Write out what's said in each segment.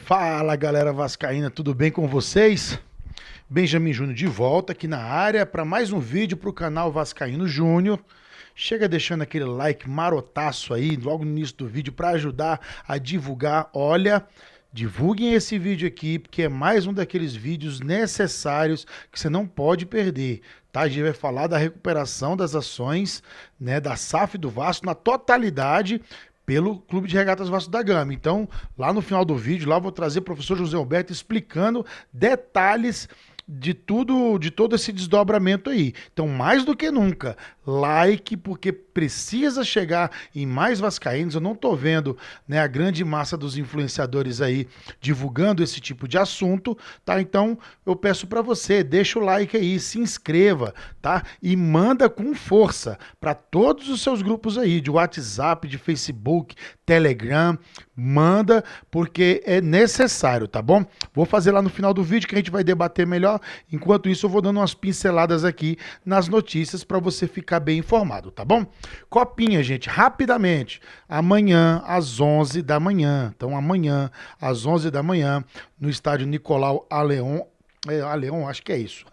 Fala, galera vascaína, tudo bem com vocês? Benjamin Júnior de volta aqui na área para mais um vídeo para o canal Vascaíno Júnior. Chega deixando aquele like marotaço aí logo no início do vídeo para ajudar a divulgar. Olha, divulguem esse vídeo aqui porque é mais um daqueles vídeos necessários que você não pode perder. Tá? A gente vai falar da recuperação das ações, né, da SAF do Vasco na totalidade pelo Clube de Regatas Vasco da Gama. Então, lá no final do vídeo, lá eu vou trazer o professor José Alberto explicando detalhes de tudo, de todo esse desdobramento aí. Então, mais do que nunca, like, porque precisa chegar em mais vascaínos. Eu não tô vendo, né, a grande massa dos influenciadores aí divulgando esse tipo de assunto, tá? Então, eu peço para você, deixa o like aí, se inscreva, tá? E manda com força para todos os seus grupos aí, de WhatsApp, de Facebook, Telegram, manda, porque é necessário, tá bom? Vou fazer lá no final do vídeo que a gente vai debater melhor. Enquanto isso, eu vou dando umas pinceladas aqui nas notícias para você ficar bem informado, tá bom? Copinha, gente, rapidamente. Amanhã, às 11 da manhã. Então, amanhã, às 11 da manhã, no estádio Nicolau Aleon. Leão, acho que é isso.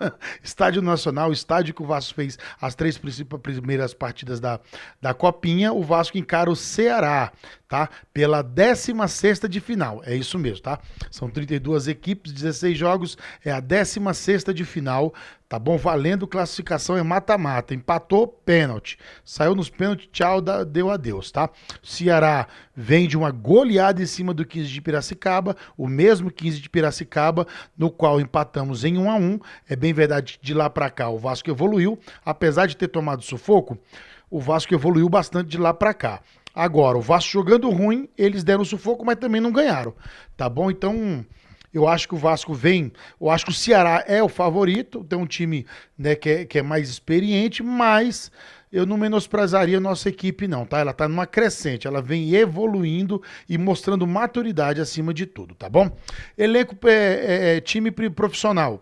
Estádio Nacional, estádio que o Vasco fez as três primeiras partidas da Copinha. O Vasco encara o Ceará, tá? Pela 16ª de final. É isso mesmo, tá? São 32 equipes, 16 jogos, é a 16ª de final, tá bom? Valendo classificação, é mata-mata. Empatou, pênalti. Saiu nos pênaltis, tchau, deu adeus, tá? Ceará vem de uma goleada em cima do 15 de Piracicaba, o mesmo 15 de Piracicaba, no qual empatamos em 1-1. É bem verdade, de lá pra cá o Vasco evoluiu, apesar de ter tomado sufoco, o Vasco evoluiu bastante de lá pra cá. Agora, o Vasco jogando ruim, eles deram sufoco, mas também não ganharam, tá bom? Então, eu acho que o Vasco vem, eu acho que o Ceará é o favorito, tem um time, né, que é mais experiente, mas eu não menosprezaria a nossa equipe não, tá? Ela tá numa crescente, ela vem evoluindo e mostrando maturidade acima de tudo, tá bom? Elenco, time profissional.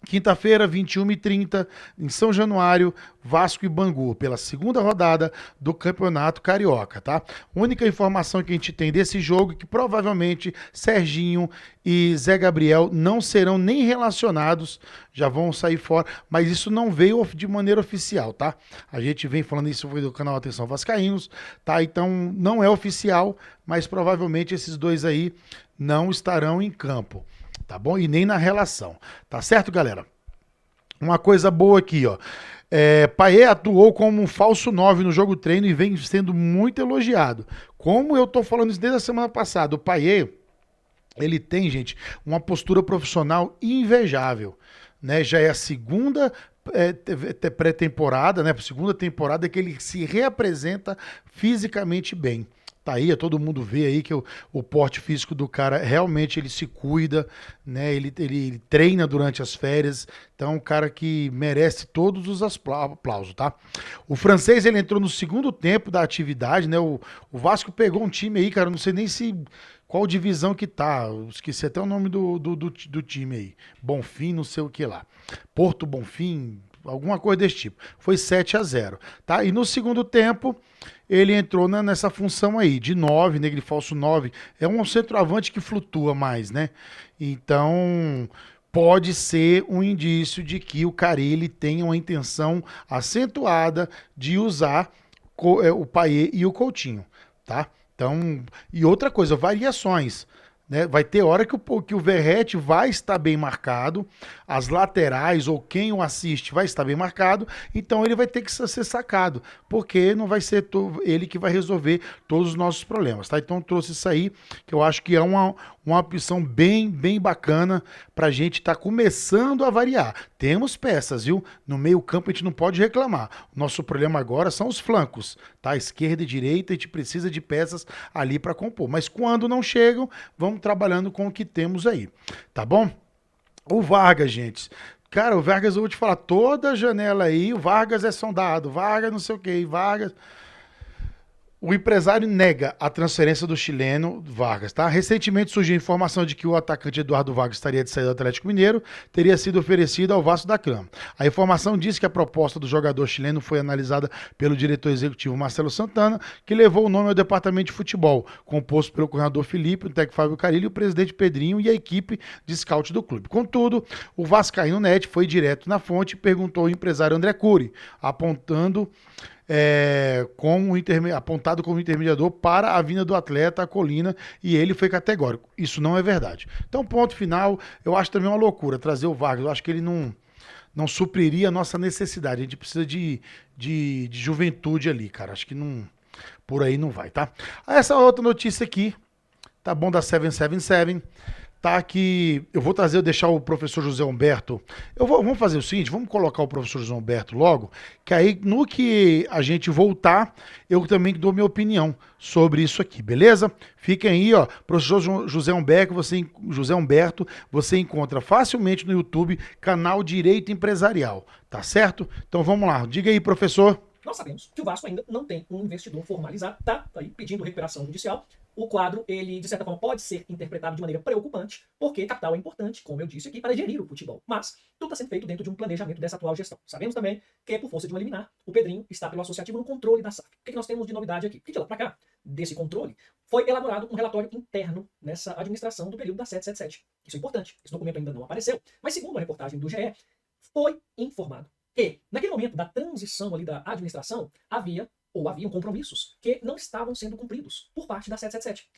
Quinta-feira, 21h30, em São Januário, Vasco e Bangu, pela segunda rodada do Campeonato Carioca, tá? A única informação que a gente tem desse jogo é que provavelmente Serginho e Zé Gabriel não serão nem relacionados, já vão sair fora, mas isso não veio de maneira oficial, tá? A gente vem falando isso, foi do canal Atenção Vascaínos, tá? Então não é oficial, mas provavelmente esses dois aí não estarão em campo. Tá bom? E nem na relação. Tá certo, galera? Uma coisa boa aqui, ó. Payet atuou como um falso 9 no jogo treino e vem sendo muito elogiado. Como eu tô falando isso desde a semana passada, o Payet, ele tem, gente, uma postura profissional invejável, né? Já é a segunda pré-temporada, né? Segunda temporada que ele se reapresenta fisicamente bem. Tá aí, todo mundo vê aí que o porte físico do cara realmente ele se cuida, né? Ele treina durante as férias, então é um cara que merece todos os aplausos, tá? O francês ele entrou no segundo tempo da atividade, né? O Vasco pegou um time aí, cara, não sei nem se qual divisão que tá, eu esqueci até o nome do time aí, Bonfim, não sei o que lá, Porto Bonfim, alguma coisa desse tipo. Foi 7-0, tá? E no segundo tempo, ele entrou nessa função aí, de 9, né, aquele falso 9. É um centroavante que flutua mais, né? Então, pode ser um indício de que o Carille tem uma intenção acentuada de usar o Payet e o Coutinho, tá? Então, e outra coisa, variações. Né? Vai ter hora que o Verratti vai estar bem marcado, as laterais ou quem o assiste vai estar bem marcado, então ele vai ter que ser sacado, porque não vai ser ele que vai resolver todos os nossos problemas, tá? Então trouxe isso aí, que eu acho que é uma opção bem bacana para a gente estar começando a variar. Temos peças, viu? No meio campo a gente não pode reclamar. O nosso problema agora são os flancos, tá? Esquerda e direita, a gente precisa de peças ali para compor. Mas quando não chegam, vamos trabalhando com o que temos aí, tá bom? O Vargas, gente. Cara, o Vargas, eu vou te falar, toda janela aí, o Vargas é sondado, Vargas não sei o que, Vargas... O empresário nega a transferência do chileno Vargas, tá? Recentemente surgiu a informação de que o atacante Eduardo Vargas estaria de saída do Atlético Mineiro, teria sido oferecido ao Vasco da Gama. A informação diz que a proposta do jogador chileno foi analisada pelo diretor executivo Marcelo Santana, que levou o nome ao departamento de futebol, composto pelo coordenador Felipe, o técnico Fábio Carilli, o presidente Pedrinho e a equipe de scout do clube. Contudo, o Vascaíno Net foi direto na fonte e perguntou ao empresário André Cury, apontado como intermediador para a vinda do atleta à Colina, e ele foi categórico. Isso não é verdade. Então, ponto final, eu acho também uma loucura trazer o Vargas. Eu acho que ele não supriria a nossa necessidade. A gente precisa de juventude ali, cara. Acho que não, por aí não vai, tá? Essa outra notícia aqui, tá bom, da 777. Tá que eu vou deixar o professor José Humberto. Vamos fazer o seguinte, vamos colocar o professor José Humberto logo, que aí no que a gente voltar, eu também dou minha opinião sobre isso aqui, beleza? Fiquem aí, ó, professor José Humberto, você encontra facilmente no YouTube, canal Direito Empresarial, tá certo? Então vamos lá, diga aí, professor. Nós sabemos que o Vasco ainda não tem um investidor formalizado, tá aí pedindo recuperação judicial. O quadro, ele, de certa forma, pode ser interpretado de maneira preocupante, porque capital é importante, como eu disse aqui, para gerir o futebol. Mas tudo está sendo feito dentro de um planejamento dessa atual gestão. Sabemos também que, por força de uma liminar, o Pedrinho está pelo associativo no controle da SAF. O que nós temos de novidade aqui? Que de lá para cá, desse controle, foi elaborado um relatório interno nessa administração do período da 777. Isso é importante. Esse documento ainda não apareceu, mas segundo a reportagem do GE, foi informado que, naquele momento da transição ali da administração, haviam compromissos que não estavam sendo cumpridos por parte da 777.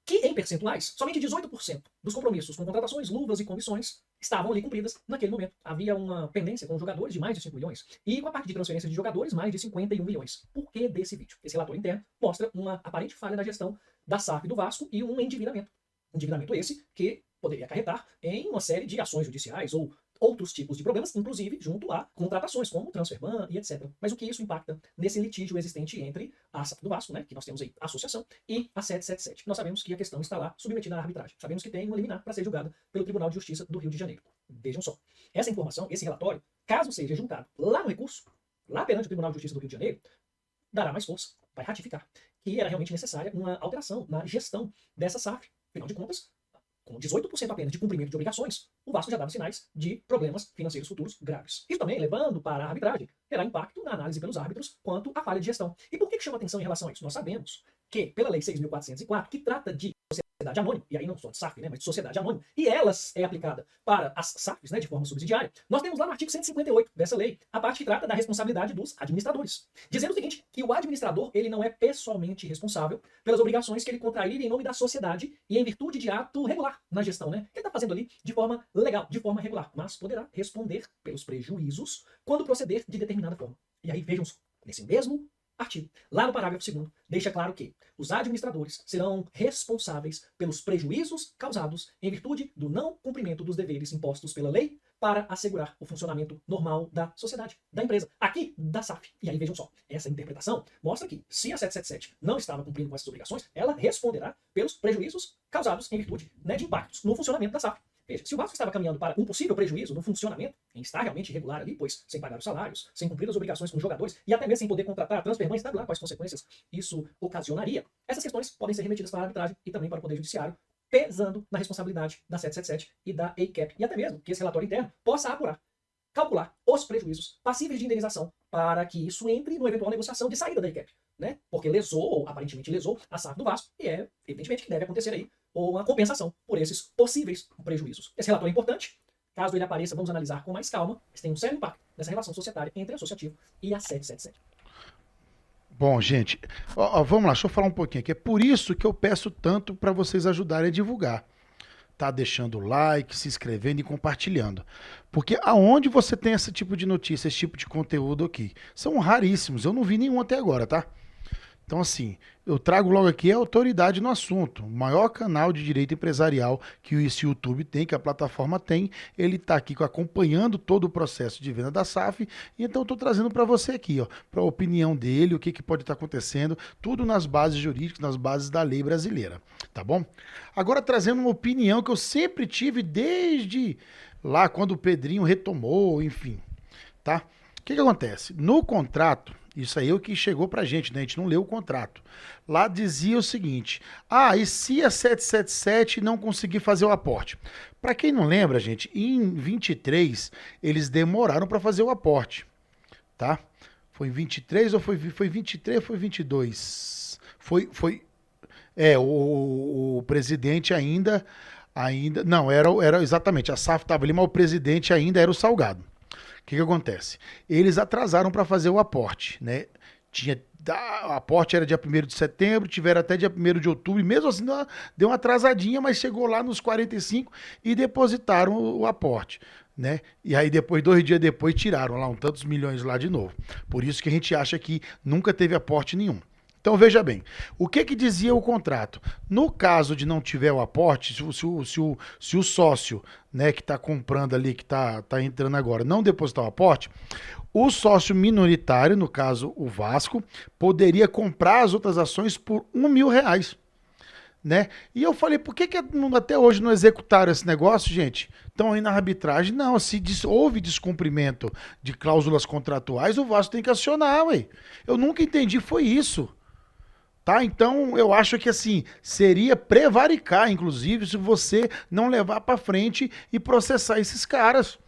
Que, em percentuais, somente 18% dos compromissos com contratações, luvas e comissões estavam ali cumpridas naquele momento. Havia uma pendência com jogadores de mais de 5 milhões e com a parte de transferência de jogadores, mais de 51 milhões. Por que desse vídeo? Esse relatório interno mostra uma aparente falha na gestão da SAF do Vasco e um endividamento. Endividamento esse que poderia acarretar em uma série de ações judiciais ou outros tipos de problemas, inclusive junto a contratações, como transferban e etc. Mas o que isso impacta nesse litígio existente entre a SAF do Vasco, né, que nós temos aí a associação, e a 777? Nós sabemos que a questão está lá submetida à arbitragem. Sabemos que tem uma liminar para ser julgada pelo Tribunal de Justiça do Rio de Janeiro. Vejam só. Essa informação, esse relatório, caso seja julgado lá no recurso, lá perante o Tribunal de Justiça do Rio de Janeiro, dará mais força, vai ratificar que era realmente necessária uma alteração na gestão dessa SAF. Afinal de contas, com 18% apenas de cumprimento de obrigações, o Vasco já dava sinais de problemas financeiros futuros graves. Isso também, levando para a arbitragem, terá impacto na análise pelos árbitros quanto à falha de gestão. E por que chama atenção em relação a isso? Nós sabemos que, pela Lei 6.404, que trata de sociedade anônima, e aí não só de SAF, né, mas de sociedade anônima, e elas é aplicada para as SAFs, né, de forma subsidiária, nós temos lá no artigo 158 dessa lei a parte que trata da responsabilidade dos administradores, dizendo o seguinte, que o administrador ele não é pessoalmente responsável pelas obrigações que ele contrair em nome da sociedade e em virtude de ato regular na gestão, né, que ele está fazendo ali de forma legal, de forma regular, mas poderá responder pelos prejuízos quando proceder de determinada forma. E aí vejam só, nesse mesmo artigo, lá no parágrafo 2º, deixa claro que os administradores serão responsáveis pelos prejuízos causados em virtude do não cumprimento dos deveres impostos pela lei para assegurar o funcionamento normal da sociedade, da empresa, aqui da SAF. E aí vejam só, essa interpretação mostra que se a 777 não estava cumprindo com essas obrigações, ela responderá pelos prejuízos causados em virtude, né, de impactos no funcionamento da SAF. Veja, se o Vasco estava caminhando para um possível prejuízo no funcionamento, em estar realmente irregular ali, pois sem pagar os salários, sem cumprir as obrigações com os jogadores e até mesmo sem poder contratar transferência, sabe lá quais consequências isso ocasionaria, essas questões podem ser remetidas para a arbitragem e também para o Poder Judiciário, pesando na responsabilidade da 777 e da ACAP. E até mesmo que esse relatório interno possa apurar, calcular os prejuízos passíveis de indenização para que isso entre numa eventual negociação de saída da ACAP, né? Porque lesou, ou aparentemente lesou, a SAF do Vasco e é evidentemente que deve acontecer aí ou uma compensação por esses possíveis prejuízos. Esse relatório é importante. Caso ele apareça, vamos analisar com mais calma. Mas tem um sério impacto nessa relação societária entre a associativo e a 777. Bom, gente, vamos lá, deixa eu falar um pouquinho aqui. É por isso que eu peço tanto para vocês ajudarem a divulgar. Tá deixando o like, se inscrevendo e compartilhando. Porque aonde você tem esse tipo de notícia, esse tipo de conteúdo aqui? São raríssimos, eu não vi nenhum até agora, tá? Então, assim, eu trago logo aqui a autoridade no assunto. O maior canal de direito empresarial que esse YouTube tem, que a plataforma tem, ele está aqui acompanhando todo o processo de venda da SAF. E então, eu estou trazendo para você aqui, ó, para a opinião dele, o que pode estar acontecendo, tudo nas bases jurídicas, nas bases da lei brasileira, tá bom? Agora, trazendo uma opinião que eu sempre tive desde lá, quando o Pedrinho retomou, enfim, tá? O que acontece? No contrato, Isso aí é o que chegou pra gente, né? A gente não leu o contrato. Lá dizia o seguinte: e se a 777 não conseguir fazer o aporte? Para quem não lembra, gente, em 23 eles demoraram para fazer o aporte, tá? Foi em 23 ou foi 23 ou foi 22? O presidente ainda não, era exatamente, a SAF estava ali, mas o presidente ainda era o Salgado. O que acontece? Eles atrasaram para fazer o aporte, né? O aporte era dia 1º de setembro, tiveram até dia 1º de outubro, e mesmo assim deu uma atrasadinha, mas chegou lá nos 45 e depositaram o aporte, né? E aí depois, 2 dias depois, tiraram lá tantos milhões lá de novo. Por isso que a gente acha que nunca teve aporte nenhum. Então veja bem, o que dizia o contrato? No caso de não tiver o aporte, se o sócio, né, que está comprando ali, que está entrando agora, não depositar o aporte, o sócio minoritário, no caso o Vasco, poderia comprar as outras ações por R$ 1.000, né? E eu falei, por que até hoje não executaram esse negócio, gente? Estão aí na arbitragem. Não, se houve descumprimento de cláusulas contratuais, o Vasco tem que acionar, ué. Eu nunca entendi, foi isso. Tá? Então, eu acho que assim, seria prevaricar, inclusive, se você não levar para frente e processar esses caras.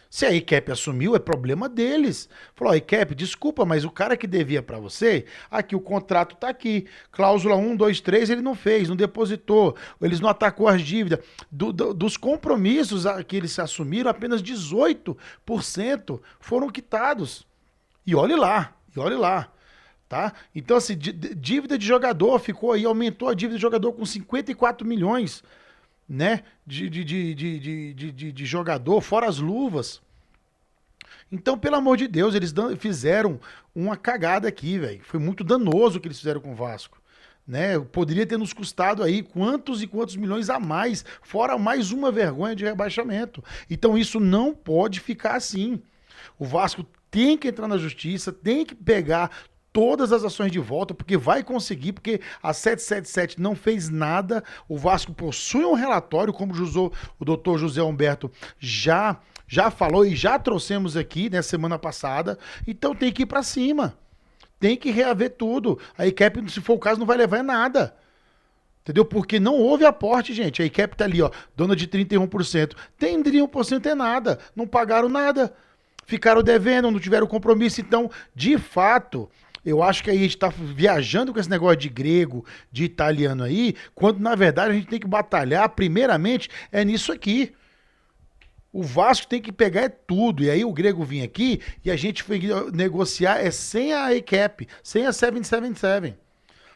Se a ICAP assumiu, é problema deles. Falou, ICAP, desculpa, mas o cara que devia para você, aqui o contrato tá aqui. Cláusula 1, 2, 3, ele não fez, não depositou, eles não atacou as dívidas. Dos compromissos que eles assumiram, apenas 18% foram quitados. E olhe lá, e olhe lá. Tá? Então, assim, dívida de jogador ficou aí, aumentou a dívida de jogador com 54 milhões, né? De jogador, fora as luvas. Então, pelo amor de Deus, eles fizeram uma cagada aqui, velho. Foi muito danoso o que eles fizeram com o Vasco. Né? Poderia ter nos custado aí quantos e quantos milhões a mais, fora mais uma vergonha de rebaixamento. Então, isso não pode ficar assim. O Vasco tem que entrar na justiça, tem que pegar todas as ações de volta, porque vai conseguir, porque a 777 não fez nada. O Vasco possui um relatório, como o doutor José Humberto já falou e já trouxemos aqui, né, semana passada. Então tem que ir para cima. Tem que reaver tudo. A ICAP, se for o caso, não vai levar nada. Entendeu? Porque não houve aporte, gente. A ICAP tá ali, ó, dona de 31%. Tem 31% é nada. Não pagaram nada. Ficaram devendo, não tiveram compromisso. Então, de fato, eu acho que aí a gente tá viajando com esse negócio de grego, de italiano aí, quando na verdade a gente tem que batalhar, primeiramente, é nisso aqui. O Vasco tem que pegar tudo. E aí o grego vinha aqui e a gente foi negociar sem a ECAP, sem a 777.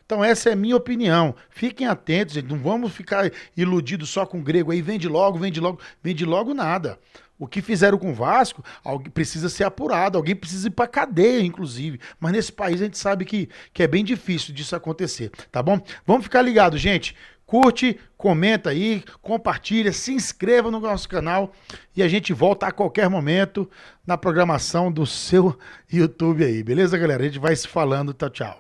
Então essa é a minha opinião. Fiquem atentos, gente. Não vamos ficar iludidos só com o grego aí. Vende logo, vende logo, vende logo nada. O que fizeram com o Vasco, alguém precisa ser apurado, alguém precisa ir para cadeia, inclusive. Mas nesse país a gente sabe que é bem difícil disso acontecer, tá bom? Vamos ficar ligados, gente. Curte, comenta aí, compartilha, se inscreva no nosso canal e a gente volta a qualquer momento na programação do seu YouTube aí, beleza, galera? A gente vai se falando, tchau, tchau.